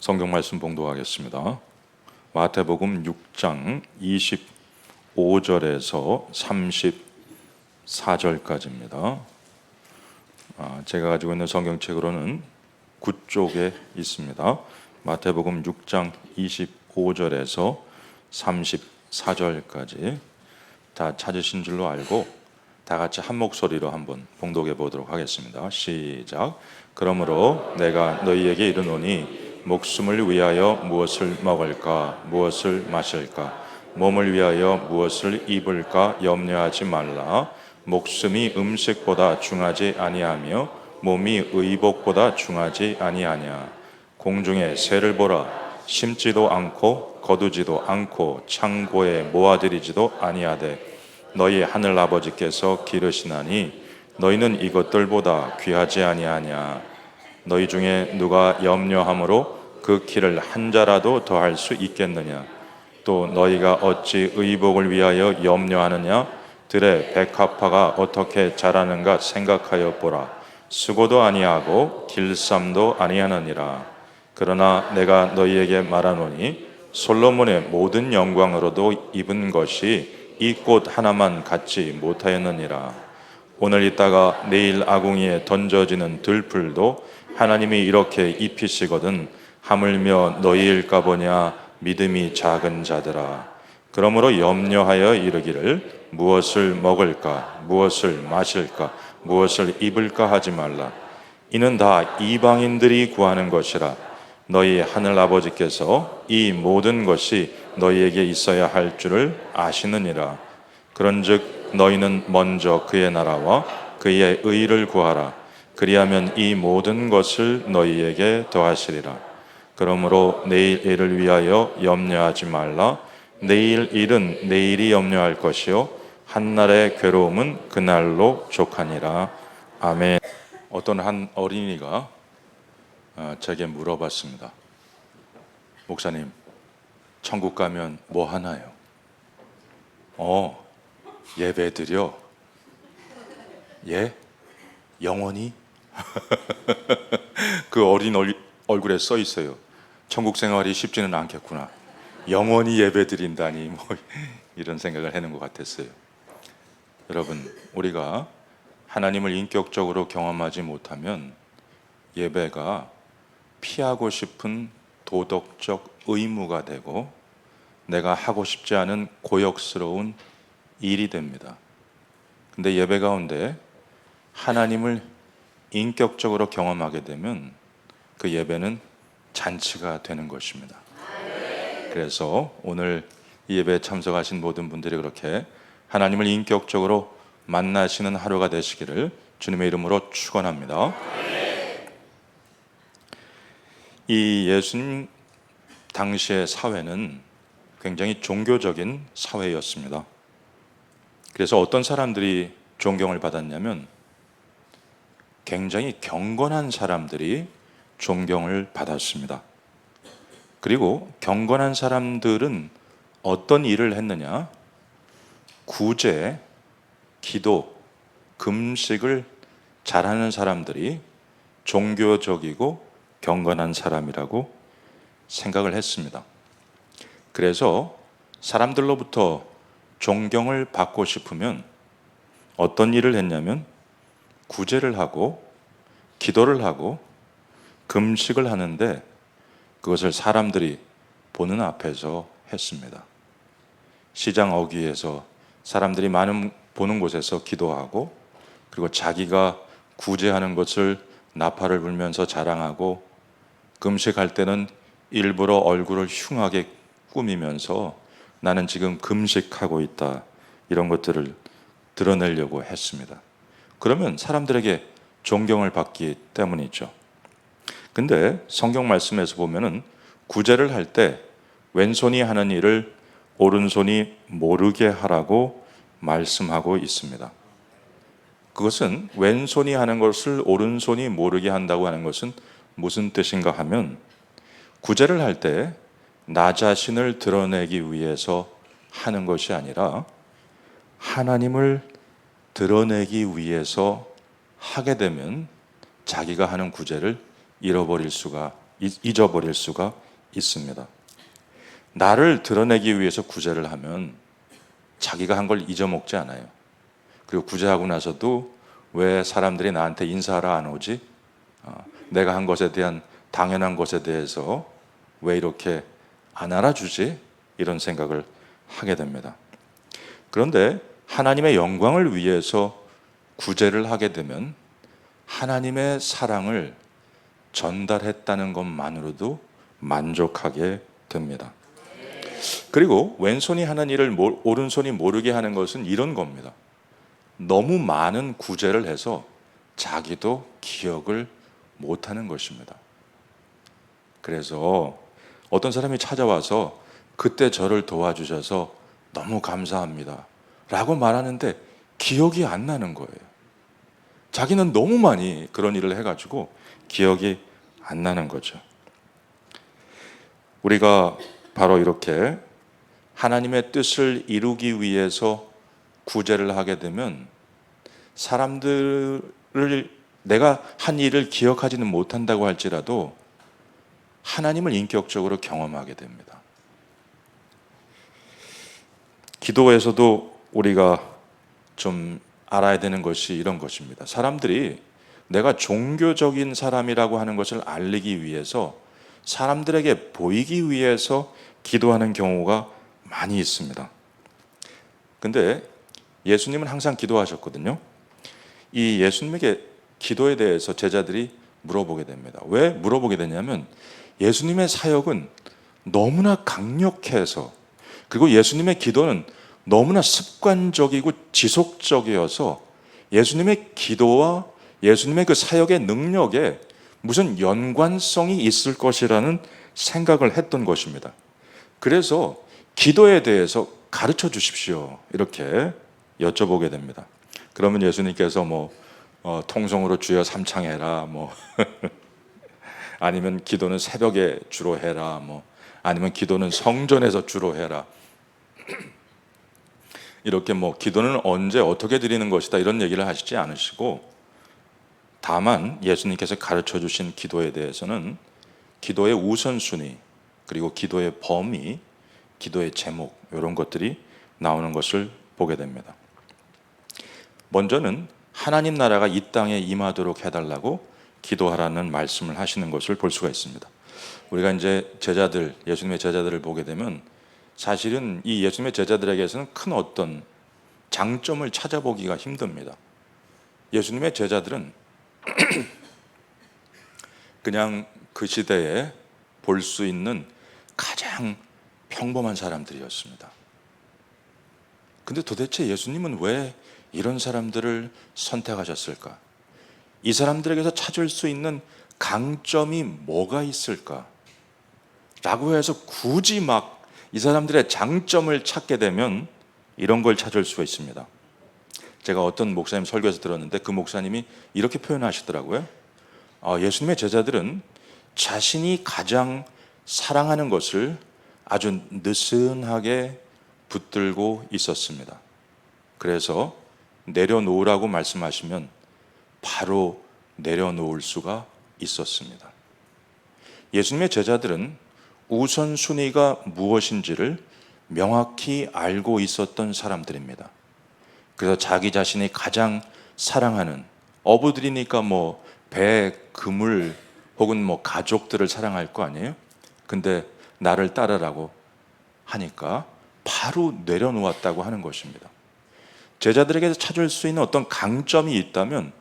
성경 말씀 봉독하겠습니다. 마태복음 6장 25절에서 34절까지입니다. 제가 가지고 있는 성경책으로는 9쪽에 있습니다. 마태복음 6장 25절에서 34절까지 다 찾으신 줄로 알고 다 같이 한 목소리로 한번 봉독해 보도록 하겠습니다. 시작. 그러므로 내가 너희에게 이르노니 목숨을 위하여 무엇을 먹을까 무엇을 마실까 몸을 위하여 무엇을 입을까 염려하지 말라. 목숨이 음식보다 중하지 아니하며 몸이 의복보다 중하지 아니하냐. 공중의 새를 보라. 심지도 않고 거두지도 않고 창고에 모아들이지도 아니하되 너희 하늘 아버지께서 기르시나니 너희는 이것들보다 귀하지 아니하냐. 너희 중에 누가 염려함으로 그 키를 한 자라도 더할 수 있겠느냐. 또 너희가 어찌 의복을 위하여 염려하느냐. 들의 백합화가 어떻게 자라는가 생각하여 보라. 수고도 아니하고 길쌈도 아니하느니라. 그러나 내가 너희에게 말하노니 솔로몬의 모든 영광으로도 입은 것이 이 꽃 하나만 갖지 못하였느니라. 오늘 있다가 내일 아궁이에 던져지는 들풀도 하나님이 이렇게 입히시거든 하물며 너희일까 보냐. 믿음이 작은 자들아. 그러므로 염려하여 이르기를 무엇을 먹을까 무엇을 마실까 무엇을 입을까 하지 말라. 이는 다 이방인들이 구하는 것이라. 너희 하늘 아버지께서 이 모든 것이 너희에게 있어야 할 줄을 아시느니라. 그런즉 너희는 먼저 그의 나라와 그의 의를 구하라. 그리하면 이 모든 것을 너희에게 더하시리라. 그러므로 내일 일을 위하여 염려하지 말라. 내일 일은 내일이 염려할 것이요 한날의 괴로움은 그날로 족하니라. 아멘. 어떤 한 어린이가 제게 물어봤습니다. 목사님, 천국 가면 뭐 하나요? 예배 드려. 예? 영원히? 그 어린 얼굴에 써 있어요. 천국 생활이 쉽지는 않겠구나. 영원히 예배 드린다니 뭐 이런 생각을 해는 것 같았어요. 여러분, 우리가 하나님을 인격적으로 경험하지 못하면 예배가 피하고 싶은 도덕적 의무가 되고 내가 하고 싶지 않은 고역스러운 일이 됩니다. 근데 예배 가운데 하나님을 인격적으로 경험하게 되면 그 예배는 잔치가 되는 것입니다. 그래서 오늘 이 예배에 참석하신 모든 분들이 그렇게 하나님을 인격적으로 만나시는 하루가 되시기를 주님의 이름으로 축원합니다. 이 예수님 당시의 사회는 굉장히 종교적인 사회였습니다. 그래서 어떤 사람들이 존경을 받았냐면 굉장히 경건한 사람들이 존경을 받았습니다. 그리고 경건한 사람들은 어떤 일을 했느냐? 구제, 기도, 금식을 잘하는 사람들이 종교적이고 경건한 사람이라고 생각을 했습니다. 그래서 사람들로부터 존경을 받고 싶으면 어떤 일을 했냐면 구제를 하고 기도를 하고 금식을 하는데 그것을 사람들이 보는 앞에서 했습니다. 시장 어귀에서 사람들이 많은 보는 곳에서 기도하고 그리고 자기가 구제하는 것을 나팔을 불면서 자랑하고 금식할 때는 일부러 얼굴을 흉하게 꾸미면서 나는 지금 금식하고 있다 이런 것들을 드러내려고 했습니다. 그러면 사람들에게 존경을 받기 때문이죠. 근데 성경 말씀에서 보면은 구제를 할 때 왼손이 하는 일을 오른손이 모르게 하라고 말씀하고 있습니다. 그것은 왼손이 하는 것을 오른손이 모르게 한다고 하는 것은 무슨 뜻인가 하면 구제를 할 때 나 자신을 드러내기 위해서 하는 것이 아니라 하나님을 드러내기 위해서 하게 되면 자기가 하는 구제를 잃어버릴 수가 잊어버릴 수가 있습니다. 나를 드러내기 위해서 구제를 하면 자기가 한 걸 잊어먹지 않아요. 그리고 구제하고 나서도 왜 사람들이 나한테 인사하러 안 오지? 내가 한 것에 대한 당연한 것에 대해서 왜 이렇게 안 알아주지? 이런 생각을 하게 됩니다. 그런데 하나님의 영광을 위해서 구제를 하게 되면 하나님의 사랑을 전달했다는 것만으로도 만족하게 됩니다. 그리고 왼손이 하는 일을 오른손이 모르게 하는 것은 이런 겁니다. 너무 많은 구제를 해서 자기도 기억을 못하는 것입니다. 그래서 어떤 사람이 찾아와서 그때 저를 도와주셔서 너무 감사합니다 라고 말하는데 기억이 안 나는 거예요. 자기는 너무 많이 그런 일을 해가지고 기억이 안 나는 거죠. 우리가 바로 이렇게 하나님의 뜻을 이루기 위해서 구제를 하게 되면 사람들을 내가 한 일을 기억하지는 못한다고 할지라도 하나님을 인격적으로 경험하게 됩니다. 기도에서도 우리가 좀 알아야 되는 것이 이런 것입니다. 사람들이 내가 종교적인 사람이라고 하는 것을 알리기 위해서 사람들에게 보이기 위해서 기도하는 경우가 많이 있습니다. 근데 예수님은 항상 기도하셨거든요. 이 예수님에게 기도에 대해서 제자들이 물어보게 됩니다. 왜 물어보게 되냐면 예수님의 사역은 너무나 강력해서, 그리고 예수님의 기도는 너무나 습관적이고 지속적이어서 예수님의 기도와 예수님의 그 사역의 능력에 무슨 연관성이 있을 것이라는 생각을 했던 것입니다. 그래서 기도에 대해서 가르쳐 주십시오 이렇게 여쭤보게 됩니다. 그러면 예수님께서 통성으로 주여 삼창해라, 아니면 기도는 새벽에 주로 해라, 아니면 기도는 성전에서 주로 해라, 이렇게 기도는 언제 어떻게 드리는 것이다 이런 얘기를 하시지 않으시고, 다만 예수님께서 가르쳐 주신 기도에 대해서는 기도의 우선순위, 그리고 기도의 범위, 기도의 제목, 이런 것들이 나오는 것을 보게 됩니다. 먼저는 하나님 나라가 이 땅에 임하도록 해달라고 기도하라는 말씀을 하시는 것을 볼 수가 있습니다. 우리가 이제 예수님의 제자들을 보게 되면 사실은 이 예수님의 제자들에게서는 큰 어떤 장점을 찾아보기가 힘듭니다. 예수님의 제자들은 그냥 그 시대에 볼 수 있는 가장 평범한 사람들이었습니다. 근데 도대체 예수님은 왜 이런 사람들을 선택하셨을까? 이 사람들에게서 찾을 수 있는 강점이 뭐가 있을까? 라고 해서 굳이 이 사람들의 장점을 찾게 되면 이런 걸 찾을 수가 있습니다. 제가 어떤 목사님 설교에서 들었는데 그 목사님이 이렇게 표현하시더라고요. 예수님의 제자들은 자신이 가장 사랑하는 것을 아주 느슨하게 붙들고 있었습니다. 그래서 내려놓으라고 말씀하시면 바로 내려놓을 수가 있었습니다. 예수님의 제자들은 우선순위가 무엇인지를 명확히 알고 있었던 사람들입니다. 그래서 자기 자신이 가장 사랑하는, 어부들이니까 배, 그물 혹은 가족들을 사랑할 거 아니에요? 근데 나를 따르라고 하니까 바로 내려놓았다고 하는 것입니다. 제자들에게서 찾을 수 있는 어떤 강점이 있다면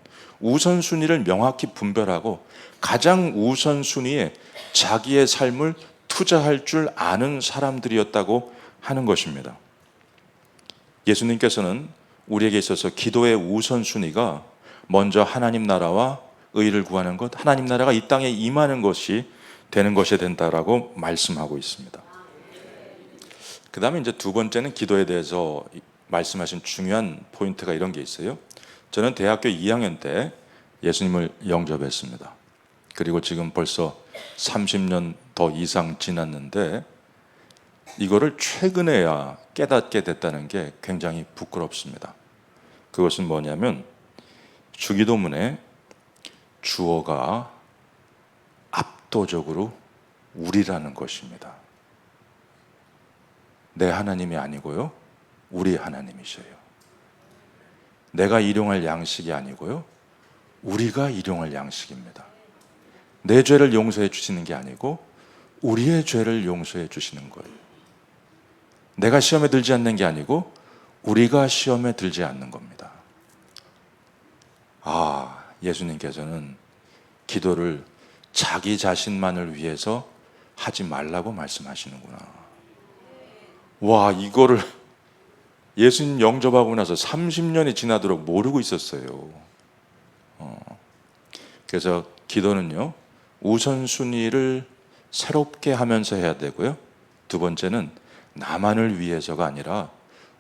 우선순위를 명확히 분별하고 가장 우선순위에 자기의 삶을 투자할 줄 아는 사람들이었다고 하는 것입니다. 예수님께서는 우리에게 있어서 기도의 우선순위가 먼저 하나님 나라와 의를 구하는 것, 하나님 나라가 이 땅에 임하는 것이 되는 것이 된다라고 말씀하고 있습니다. 그 다음에 이제 두 번째는 기도에 대해서 말씀하신 중요한 포인트가 이런 게 있어요. 저는 대학교 2학년 때 예수님을 영접했습니다. 그리고 지금 벌써 30년 더 이상 지났는데 이거를 최근에야 깨닫게 됐다는 게 굉장히 부끄럽습니다. 그것은 뭐냐면 주기도문에 주어가 압도적으로 우리라는 것입니다. 내 하나님이 아니고요, 우리 하나님이셔요. 내가 일용할 양식이 아니고요, 우리가 일용할 양식입니다. 내 죄를 용서해 주시는 게 아니고 우리의 죄를 용서해 주시는 거예요. 내가 시험에 들지 않는 게 아니고 우리가 시험에 들지 않는 겁니다. 예수님께서는 기도를 자기 자신만을 위해서 하지 말라고 말씀하시는구나. 이거를 예수님 영접하고 나서 30년이 지나도록 모르고 있었어요. 그래서 기도는요, 우선순위를 새롭게 하면서 해야 되고요, 두 번째는 나만을 위해서가 아니라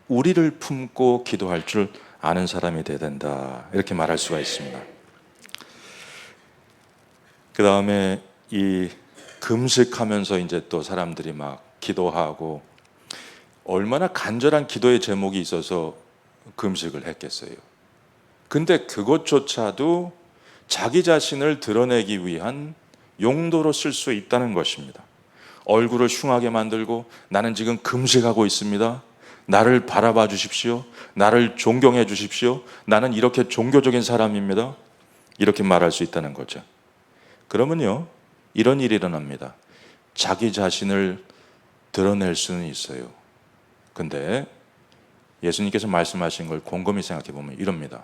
우리를 품고 기도할 줄 아는 사람이 돼야 된다, 이렇게 말할 수가 있습니다. 그 다음에 이 금식하면서 이제 또 사람들이 막 기도하고, 얼마나 간절한 기도의 제목이 있어서 금식을 했겠어요. 근데 그것조차도 자기 자신을 드러내기 위한 용도로 쓸 수 있다는 것입니다. 얼굴을 흉하게 만들고, 나는 지금 금식하고 있습니다, 나를 바라봐 주십시오, 나를 존경해 주십시오, 나는 이렇게 종교적인 사람입니다, 이렇게 말할 수 있다는 거죠. 그러면요, 이런 일이 일어납니다. 자기 자신을 드러낼 수는 있어요. 근데 예수님께서 말씀하신 걸 곰곰이 생각해 보면 이럽니다.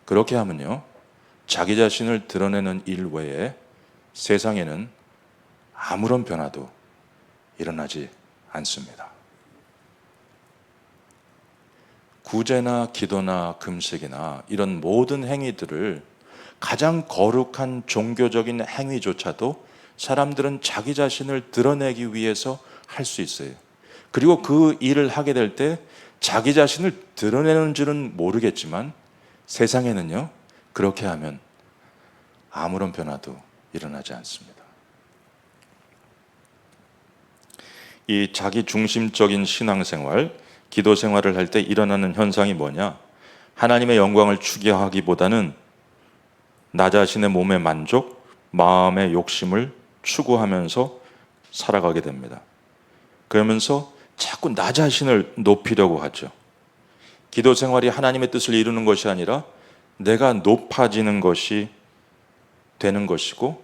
그렇게 하면요, 자기 자신을 드러내는 일 외에 세상에는 아무런 변화도 일어나지 않습니다. 구제나 기도나 금식이나 이런 모든 행위들을, 가장 거룩한 종교적인 행위조차도 사람들은 자기 자신을 드러내기 위해서 할 수 있어요. 그리고 그 일을 하게 될 때 자기 자신을 드러내는 줄은 모르겠지만 세상에는요, 그렇게 하면 아무런 변화도 일어나지 않습니다. 이 자기 중심적인 신앙생활, 기도 생활을 할 때 일어나는 현상이 뭐냐? 하나님의 영광을 추구하기보다는 나 자신의 몸의 만족, 마음의 욕심을 추구하면서 살아가게 됩니다. 그러면서 자꾸 나 자신을 높이려고 하죠. 기도 생활이 하나님의 뜻을 이루는 것이 아니라 내가 높아지는 것이 되는 것이고,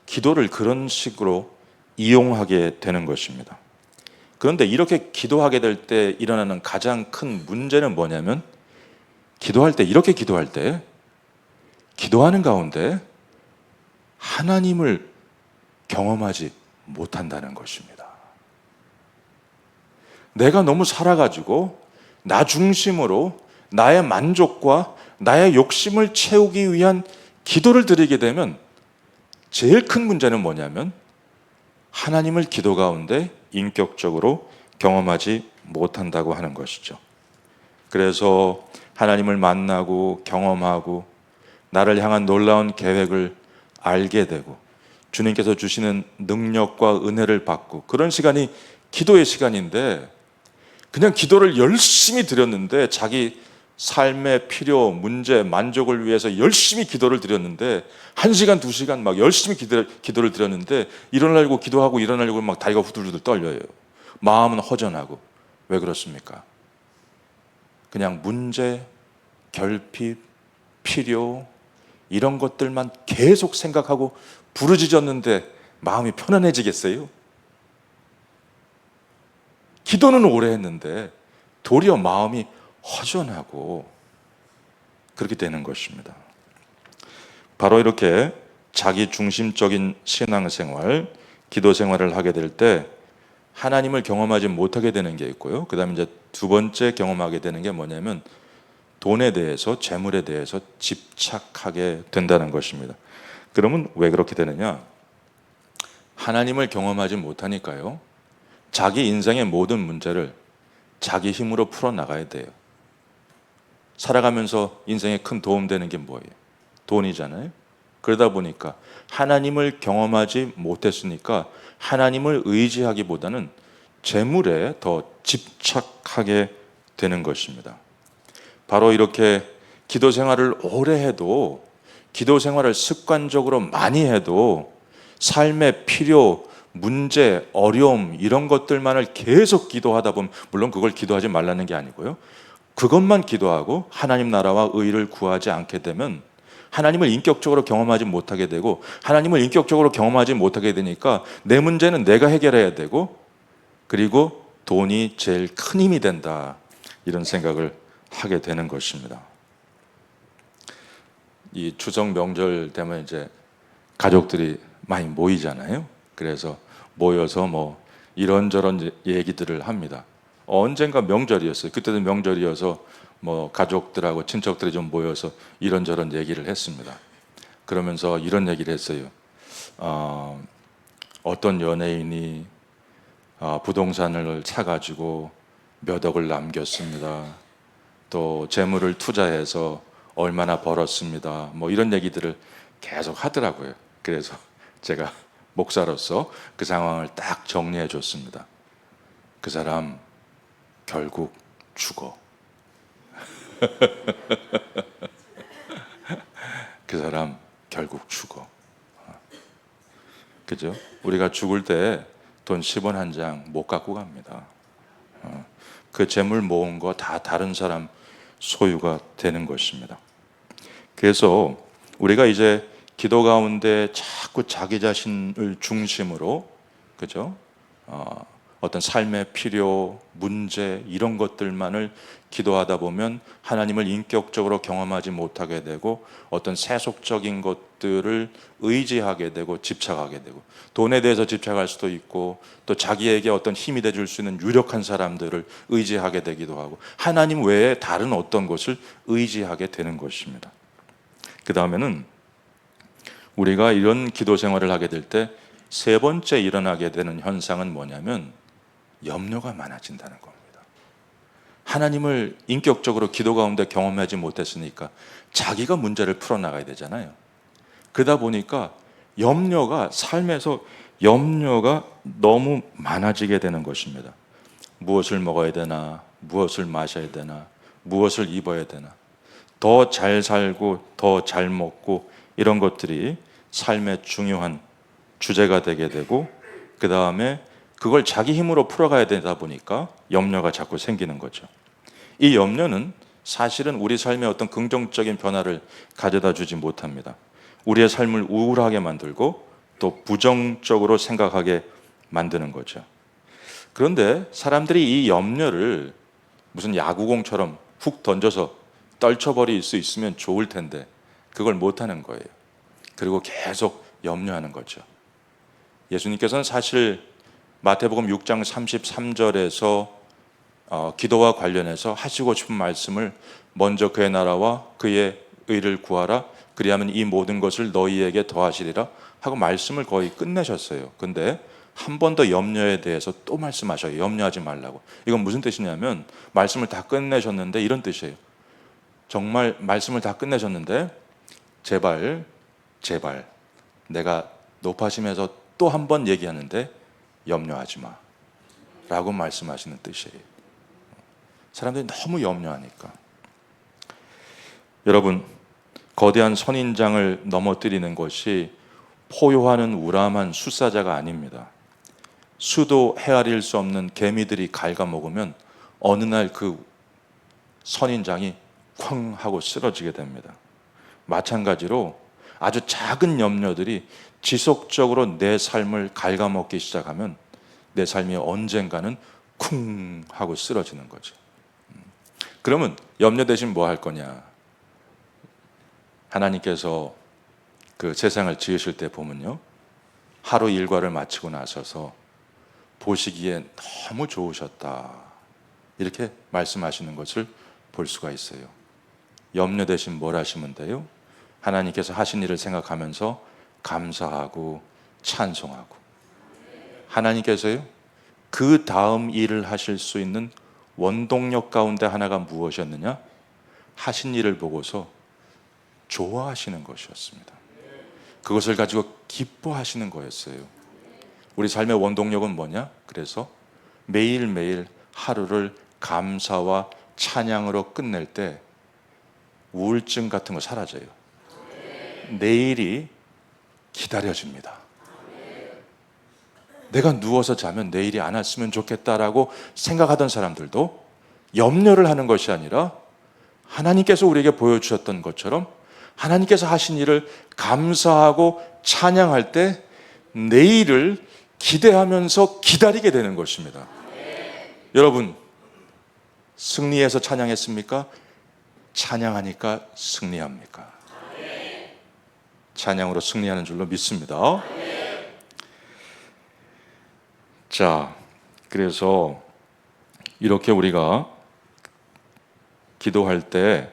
기도를 그런 식으로 이용하게 되는 것입니다. 그런데 이렇게 기도하게 될 때 일어나는 가장 큰 문제는 뭐냐면, 기도할 때, 이렇게 기도할 때, 기도하는 가운데 하나님을 경험하지 못한다는 것입니다. 내가 너무 살아가지고 나 중심으로 나의 만족과 나의 욕심을 채우기 위한 기도를 드리게 되면 제일 큰 문제는 뭐냐면, 하나님을 기도 가운데 인격적으로 경험하지 못한다고 하는 것이죠. 그래서 하나님을 만나고 경험하고 나를 향한 놀라운 계획을 알게 되고 주님께서 주시는 능력과 은혜를 받고, 그런 시간이 기도의 시간인데, 그냥 기도를 열심히 드렸는데, 자기 삶의 필요, 문제, 만족을 위해서 열심히 기도를 드렸는데, 1시간, 2시간 막 열심히 기도를 드렸는데, 일어나려고 기도하고 일어나려고 막 다리가 후들후들 떨려요. 마음은 허전하고. 왜 그렇습니까? 그냥 문제, 결핍, 필요, 이런 것들만 계속 생각하고 부르짖었는데 마음이 편안해지겠어요? 기도는 오래 했는데 도리어 마음이 허전하고 그렇게 되는 것입니다. 바로 이렇게 자기 중심적인 신앙생활, 기도 생활을 하게 될 때 하나님을 경험하지 못하게 되는 게 있고요. 그 다음에 이제 두 번째 경험하게 되는 게 뭐냐면, 돈에 대해서, 재물에 대해서 집착하게 된다는 것입니다. 그러면 왜 그렇게 되느냐? 하나님을 경험하지 못하니까요, 자기 인생의 모든 문제를 자기 힘으로 풀어나가야 돼요. 살아가면서 인생에 큰 도움되는 게 뭐예요? 돈이잖아요. 그러다 보니까 하나님을 경험하지 못했으니까 하나님을 의지하기보다는 재물에 더 집착하게 되는 것입니다. 바로 이렇게 기도 생활을 오래 해도, 기도 생활을 습관적으로 많이 해도 삶의 필요, 문제, 어려움 이런 것들만을 계속 기도하다 보면, 물론 그걸 기도하지 말라는 게 아니고요, 그것만 기도하고 하나님 나라와 의를 구하지 않게 되면 하나님을 인격적으로 경험하지 못하게 되고, 하나님을 인격적으로 경험하지 못하게 되니까 내 문제는 내가 해결해야 되고, 그리고 돈이 제일 큰 힘이 된다, 이런 생각을 하게 되는 것입니다. 이 추석 명절 되면 이제 가족들이 많이 모이잖아요. 그래서 모여서 뭐 이런저런 얘기들을 합니다. 언젠가 명절이었어요. 그때도 명절이어서 뭐 가족들하고 친척들이 좀 모여서 이런저런 얘기를 했습니다. 그러면서 이런 얘기를 했어요. 어떤 연예인이 부동산을 사가지고 몇 억을 남겼습니다. 또 재물을 투자해서 얼마나 벌었습니다. 뭐 이런 얘기들을 계속 하더라고요. 그래서 제가 목사로서 그 상황을 딱 정리해 줬습니다. 그 사람 결국 죽어. 그 사람 결국 죽어. 그죠? 우리가 죽을 때 돈 10원 한 장 못 갖고 갑니다. 그 재물 모은 거 다 다른 사람 소유가 되는 것입니다. 그래서 우리가 이제 기도 가운데 자꾸 자기 자신을 중심으로, 그죠? 어떤 삶의 필요, 문제 이런 것들만을 기도하다 보면 하나님을 인격적으로 경험하지 못하게 되고, 어떤 세속적인 것들을 의지하게 되고 집착하게 되고, 돈에 대해서 집착할 수도 있고, 또 자기에게 어떤 힘이 돼줄 수 있는 유력한 사람들을 의지하게 되기도 하고, 하나님 외에 다른 어떤 것을 의지하게 되는 것입니다. 그 다음에는 우리가 이런 기도 생활을 하게 될 때 세 번째 일어나게 되는 현상은 뭐냐면 염려가 많아진다는 겁니다. 하나님을 인격적으로 기도 가운데 경험하지 못했으니까 자기가 문제를 풀어나가야 되잖아요. 그러다 보니까 삶에서 염려가 너무 많아지게 되는 것입니다. 무엇을 먹어야 되나, 무엇을 마셔야 되나, 무엇을 입어야 되나, 더 잘 살고 더 잘 먹고, 이런 것들이 삶의 중요한 주제가 되게 되고, 그 다음에 그걸 자기 힘으로 풀어가야 되다 보니까 염려가 자꾸 생기는 거죠. 이 염려는 사실은 우리 삶에 어떤 긍정적인 변화를 가져다 주지 못합니다. 우리의 삶을 우울하게 만들고 또 부정적으로 생각하게 만드는 거죠. 그런데 사람들이 이 염려를 무슨 야구공처럼 훅 던져서 떨쳐버릴 수 있으면 좋을 텐데 그걸 못하는 거예요. 그리고 계속 염려하는 거죠. 예수님께서는 사실 마태복음 6장 33절에서 기도와 관련해서 하시고 싶은 말씀을, 먼저 그의 나라와 그의 의를 구하라, 그리하면 이 모든 것을 너희에게 더하시리라 하고 말씀을 거의 끝내셨어요. 근데 한 번 더 염려에 대해서 또 말씀하셔요. 염려하지 말라고. 이건 무슨 뜻이냐면, 말씀을 다 끝내셨는데 이런 뜻이에요. 정말 말씀을 다 끝내셨는데 제발 내가 높아지면서 또 한 번 얘기하는데 염려하지 마 라고 말씀하시는 뜻이에요. 사람들이 너무 염려하니까. 여러분, 거대한 선인장을 넘어뜨리는 것이 포효하는 우람한 숫사자가 아닙니다. 수도 헤아릴 수 없는 개미들이 갉아먹으면 어느 날 그 선인장이 쾅 하고 쓰러지게 됩니다. 마찬가지로 아주 작은 염려들이 지속적으로 내 삶을 갉아먹기 시작하면 내 삶이 언젠가는 쿵 하고 쓰러지는 거죠. 그러면 염려 대신 뭐 할 거냐? 하나님께서 그 세상을 지으실 때 보면요, 하루 일과를 마치고 나서서 보시기에 너무 좋으셨다, 이렇게 말씀하시는 것을 볼 수가 있어요. 염려 대신 뭘 하시면 돼요? 하나님께서 하신 일을 생각하면서 감사하고 찬송하고, 하나님께서요, 그 다음 일을 하실 수 있는 원동력 가운데 하나가 무엇이었느냐? 하신 일을 보고서 좋아하시는 것이었습니다. 그것을 가지고 기뻐하시는 거였어요. 우리 삶의 원동력은 뭐냐? 그래서 매일매일 하루를 감사와 찬양으로 끝낼 때 우울증 같은 거 사라져요. 내일이 기다려집니다. 내가 누워서 자면 내일이 안 왔으면 좋겠다라고 생각하던 사람들도 염려를 하는 것이 아니라 하나님께서 우리에게 보여주셨던 것처럼 하나님께서 하신 일을 감사하고 찬양할 때 내일을 기대하면서 기다리게 되는 것입니다. 여러분, 승리해서 찬양했습니까? 찬양하니까 승리합니까? 찬양으로 승리하는 줄로 믿습니다. 자, 그래서 이렇게 우리가 기도할 때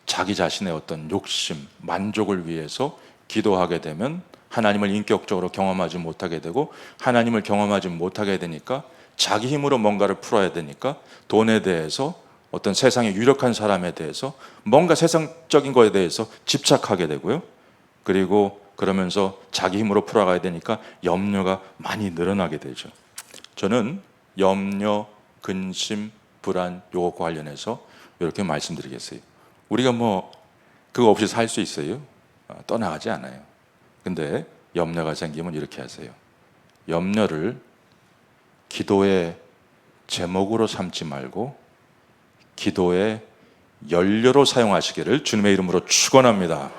자기 자신의 어떤 욕심, 만족을 위해서 기도하게 되면 하나님을 인격적으로 경험하지 못하게 되고, 하나님을 경험하지 못하게 되니까 자기 힘으로 뭔가를 풀어야 되니까 돈에 대해서, 어떤 세상에 유력한 사람에 대해서, 뭔가 세상적인 거에 대해서 집착하게 되고요. 그리고 그러면서 자기 힘으로 풀어가야 되니까 염려가 많이 늘어나게 되죠. 저는 염려, 근심, 불안 요것과 관련해서 이렇게 말씀드리겠어요. 우리가 그거 없이 살 수 있어요? 떠나가지 않아요. 근데 염려가 생기면 이렇게 하세요. 염려를 기도의 제목으로 삼지 말고 기도의 연료로 사용하시기를 주님의 이름으로 축원합니다.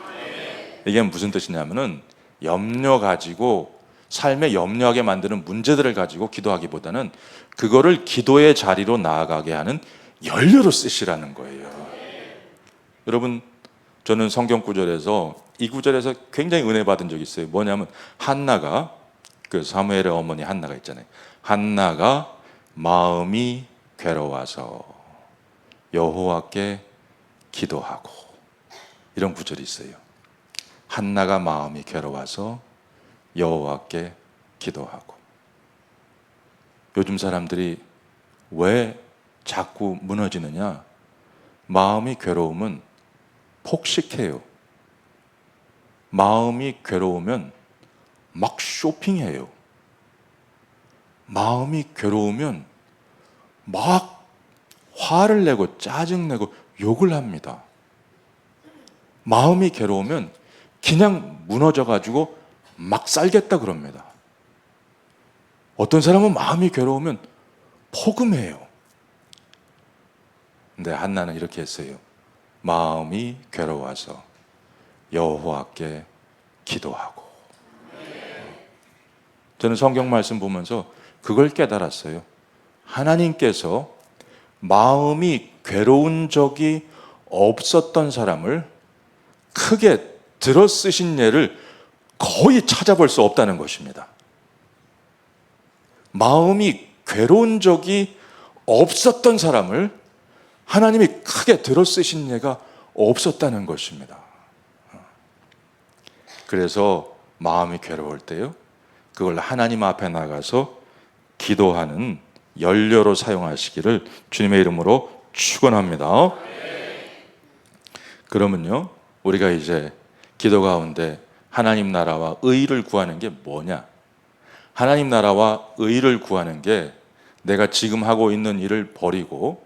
이게 무슨 뜻이냐면은 염려 가지고 삶에 염려하게 만드는 문제들을 가지고 기도하기보다는 그거를 기도의 자리로 나아가게 하는 연료로 쓰시라는 거예요. 여러분, 저는 성경 구절에서 이 구절에서 굉장히 은혜 받은 적이 있어요. 뭐냐면 한나가, 그 사무엘의 어머니 한나가 있잖아요. 한나가 마음이 괴로워서 여호와께 기도하고, 이런 구절이 있어요. 한나가 마음이 괴로워서 여호와께 기도하고. 요즘 사람들이 왜 자꾸 무너지느냐? 마음이 괴로우면 폭식해요. 마음이 괴로우면 막 쇼핑해요. 마음이 괴로우면 막 화를 내고 짜증내고 욕을 합니다. 마음이 괴로우면 그냥 무너져가지고 막 살겠다 그럽니다. 어떤 사람은 마음이 괴로우면 포금해요. 근데 한나는 이렇게 했어요. 마음이 괴로워서 여호와께 기도하고. 저는 성경 말씀 보면서 그걸 깨달았어요. 하나님께서 마음이 괴로운 적이 없었던 사람을 크게 들어 쓰신 예를 거의 찾아볼 수 없다는 것입니다. 마음이 괴로운 적이 없었던 사람을 하나님이 크게 들어 쓰신 예가 없었다는 것입니다. 그래서 마음이 괴로울 때요, 그걸 하나님 앞에 나가서 기도하는 연료로 사용하시기를 주님의 이름으로 축원합니다. 그러면요, 우리가 이제 기도 가운데 하나님 나라와 의를 구하는 게 뭐냐? 하나님 나라와 의를 구하는 게 내가 지금 하고 있는 일을 버리고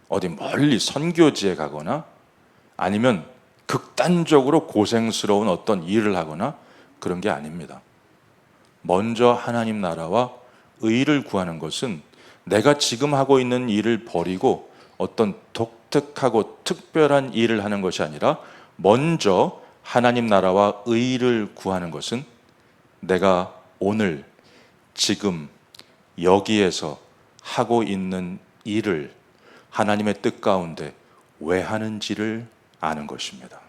어디 멀리 선교지에 가거나 아니면 극단적으로 고생스러운 어떤 일을 하거나 그런 게 아닙니다. 먼저 하나님 나라와 의를 구하는 것은 내가 지금 하고 있는 일을 버리고 어떤 독특하고 특별한 일을 하는 것이 아니라, 먼저 하나님 나라와 의를 구하는 것은 내가 오늘 지금 여기에서 하고 있는 일을 하나님의 뜻 가운데 왜 하는지를 아는 것입니다.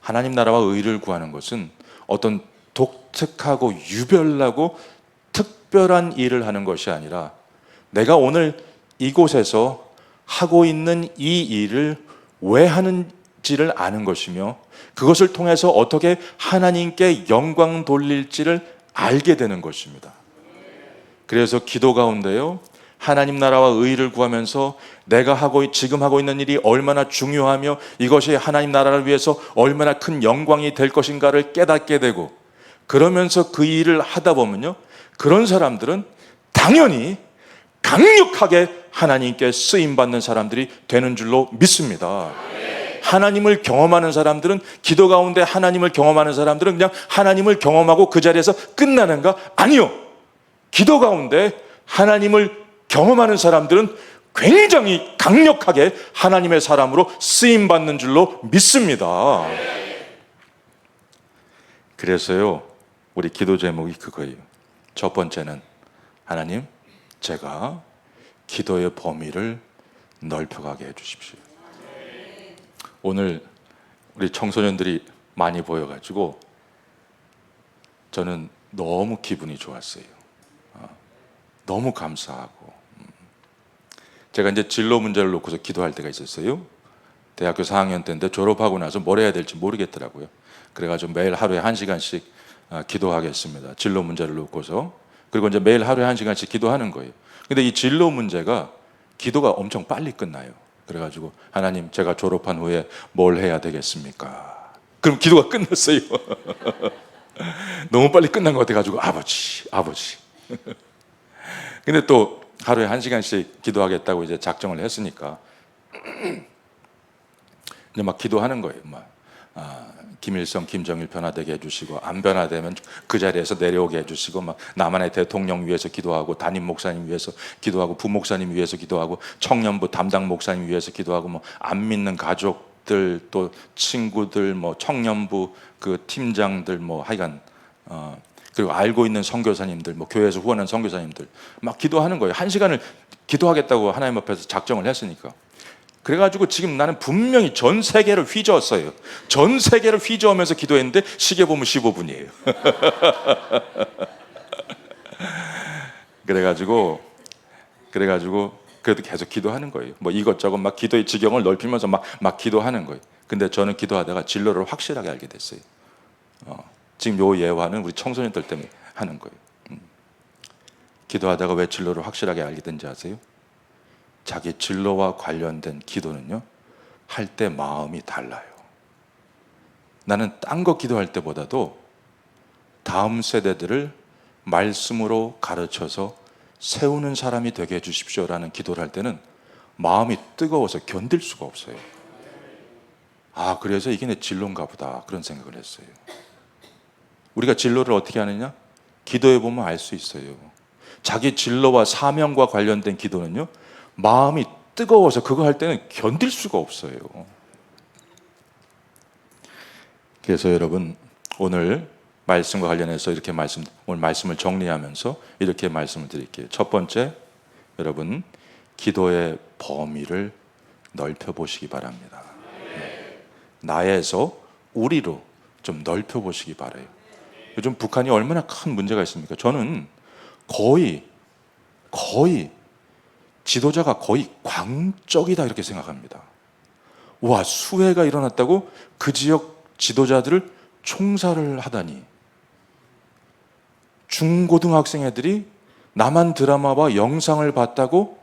하나님 나라와 의를 구하는 것은 어떤 독특하고 유별나고 특별한 일을 하는 것이 아니라, 내가 오늘 이곳에서 하고 있는 이 일을 왜 하는지를 아는 것이며, 그것을 통해서 어떻게 하나님께 영광 돌릴지를 알게 되는 것입니다. 그래서 기도 가운데요, 하나님 나라와 의를 구하면서 내가 지금 하고 있는 일이 얼마나 중요하며 이것이 하나님 나라를 위해서 얼마나 큰 영광이 될 것인가를 깨닫게 되고, 그러면서 그 일을 하다 보면요, 그런 사람들은 당연히 강력하게 하나님께 쓰임받는 사람들이 되는 줄로 믿습니다. 하나님을 경험하는 사람들은, 기도 가운데 하나님을 경험하는 사람들은 그냥 하나님을 경험하고 그 자리에서 끝나는가? 아니요. 기도 가운데 하나님을 경험하는 사람들은 굉장히 강력하게 하나님의 사람으로 쓰임받는 줄로 믿습니다. 그래서요, 우리 기도 제목이 그거예요. 첫 번째는, 하나님, 제가 기도의 범위를 넓혀가게 해주십시오. 오늘 우리 청소년들이 많이 보여가지고 저는 너무 기분이 좋았어요. 너무 감사하고. 제가 이제 진로 문제를 놓고서 기도할 때가 있었어요. 대학교 4학년 때인데 졸업하고 나서 뭘 해야 될지 모르겠더라고요. 그래가지고 매일 하루에 1시간씩 기도하겠습니다. 진로 문제를 놓고서. 그리고 이제 매일 하루에 1시간씩 기도하는 거예요. 근데 이 진로 문제가 기도가 엄청 빨리 끝나요. 그래가지고 하나님, 제가 졸업한 후에 뭘 해야 되겠습니까? 그럼 기도가 끝났어요. 너무 빨리 끝난 것 같아가지고 아버지. 근데 또 하루에 1시간씩 기도하겠다고 이제 작정을 했으니까 이제 막 기도하는 거예요. 김일성, 김정일 변화되게 해주시고, 안 변화되면 그 자리에서 내려오게 해주시고, 남한의 대통령 위해서 기도하고, 담임 목사님 위해서 기도하고, 부목사님 위해서 기도하고, 청년부 담당 목사님 위해서 기도하고, 안 믿는 가족들, 또 친구들, 청년부 그 팀장들, 하여간 그리고 알고 있는 선교사님들, 교회에서 후원하는 선교사님들 막 기도하는 거예요. 1시간을 기도하겠다고 하나님 앞에서 작정을 했으니까. 그래가지고 지금 나는 분명히 전 세계를 휘저었어요. 전 세계를 휘저으면서 기도했는데 시계 보면 15분이에요. 그래가지고 그래도 계속 기도하는 거예요. 이것저것 막 기도의 지경을 넓히면서 막 기도하는 거예요. 근데 저는 기도하다가 진로를 확실하게 알게 됐어요. 지금 요 예화는 우리 청소년들 때문에 하는 거예요. 기도하다가 왜 진로를 확실하게 알게 된지 아세요? 자기 진로와 관련된 기도는요, 할 때 마음이 달라요. 나는 딴 거 기도할 때보다도 다음 세대들을 말씀으로 가르쳐서 세우는 사람이 되게 해주십시오라는 기도를 할 때는 마음이 뜨거워서 견딜 수가 없어요. 그래서 이게 내 진로인가 보다, 그런 생각을 했어요. 우리가 진로를 어떻게 하느냐? 기도해 보면 알 수 있어요. 자기 진로와 사명과 관련된 기도는요, 마음이 뜨거워서 그거 할 때는 견딜 수가 없어요. 그래서 여러분, 오늘 말씀과 관련해서 오늘 말씀을 정리하면서 이렇게 말씀을 드릴게요. 첫 번째, 여러분, 기도의 범위를 넓혀 보시기 바랍니다. 나에서 우리로 좀 넓혀 보시기 바라요. 요즘 북한이 얼마나 큰 문제가 있습니까? 저는 거의 지도자가 거의 광적이다 이렇게 생각합니다. 수해가 일어났다고 그 지역 지도자들을 총살을 하다니. 중고등학생 애들이 남한 드라마와 영상을 봤다고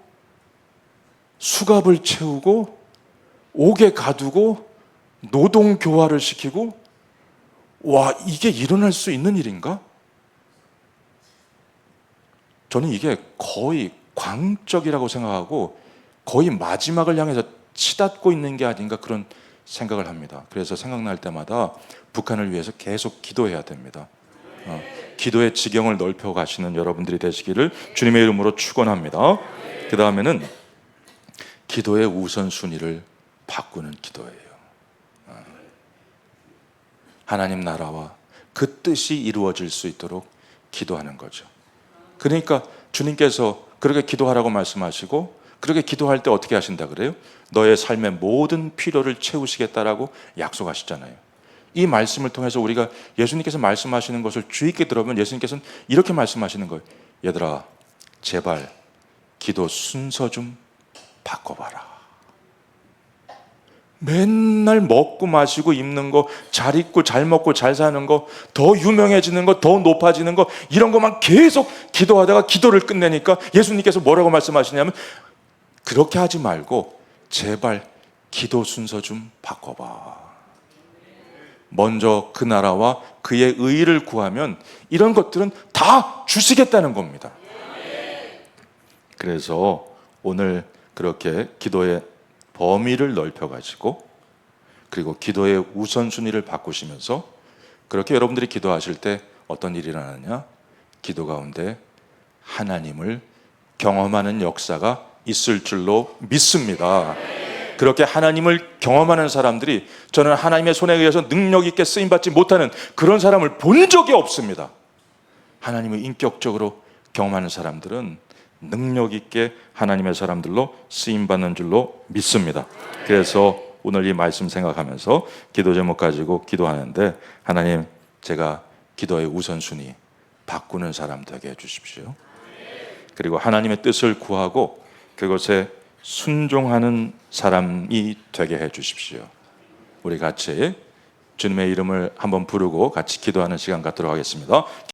수갑을 채우고 옥에 가두고 노동 교화를 시키고, 이게 일어날 수 있는 일인가? 저는 이게 거의 광적이라고 생각하고 거의 마지막을 향해서 치닫고 있는 게 아닌가, 그런 생각을 합니다. 그래서 생각날 때마다 북한을 위해서 계속 기도해야 됩니다. 기도의 지경을 넓혀 가시는 여러분들이 되시기를 주님의 이름으로 축원합니다. 그 다음에는 기도의 우선순위를 바꾸는 기도예요. 하나님 나라와 그 뜻이 이루어질 수 있도록 기도하는 거죠. 그러니까 주님께서 그렇게 기도하라고 말씀하시고, 그렇게 기도할 때 어떻게 하신다 그래요? 너의 삶의 모든 필요를 채우시겠다라고 약속하시잖아요. 이 말씀을 통해서 우리가 예수님께서 말씀하시는 것을 주의 깊게 들어보면 예수님께서는 이렇게 말씀하시는 거예요. 얘들아, 제발 기도 순서 좀 바꿔봐라. 맨날 먹고 마시고 입는 거, 잘 입고 잘 먹고 잘 사는 거, 더 유명해지는 거, 더 높아지는 거, 이런 것만 계속 기도하다가 기도를 끝내니까 예수님께서 뭐라고 말씀하시냐면, 그렇게 하지 말고 제발 기도 순서 좀 바꿔봐. 먼저 그 나라와 그의 의를 구하면 이런 것들은 다 주시겠다는 겁니다. 그래서 오늘 그렇게 기도의 범위를 넓혀가지고 그리고 기도의 우선순위를 바꾸시면서 그렇게 여러분들이 기도하실 때 어떤 일이 일어나느냐? 기도 가운데 하나님을 경험하는 역사가 있을 줄로 믿습니다. 그렇게 하나님을 경험하는 사람들이, 저는 하나님의 손에 의해서 능력 있게 쓰임받지 못하는 그런 사람을 본 적이 없습니다. 하나님을 인격적으로 경험하는 사람들은 능력 있게 하나님의 사람들로 쓰임받는 줄로 믿습니다. 그래서 오늘 이 말씀 생각하면서 기도 제목 가지고 기도하는데, 하나님, 제가 기도의 우선순위 바꾸는 사람 되게 해주십시오. 그리고 하나님의 뜻을 구하고 그것에 순종하는 사람이 되게 해주십시오. 우리 같이 주님의 이름을 한번 부르고 같이 기도하는 시간 갖도록 하겠습니다.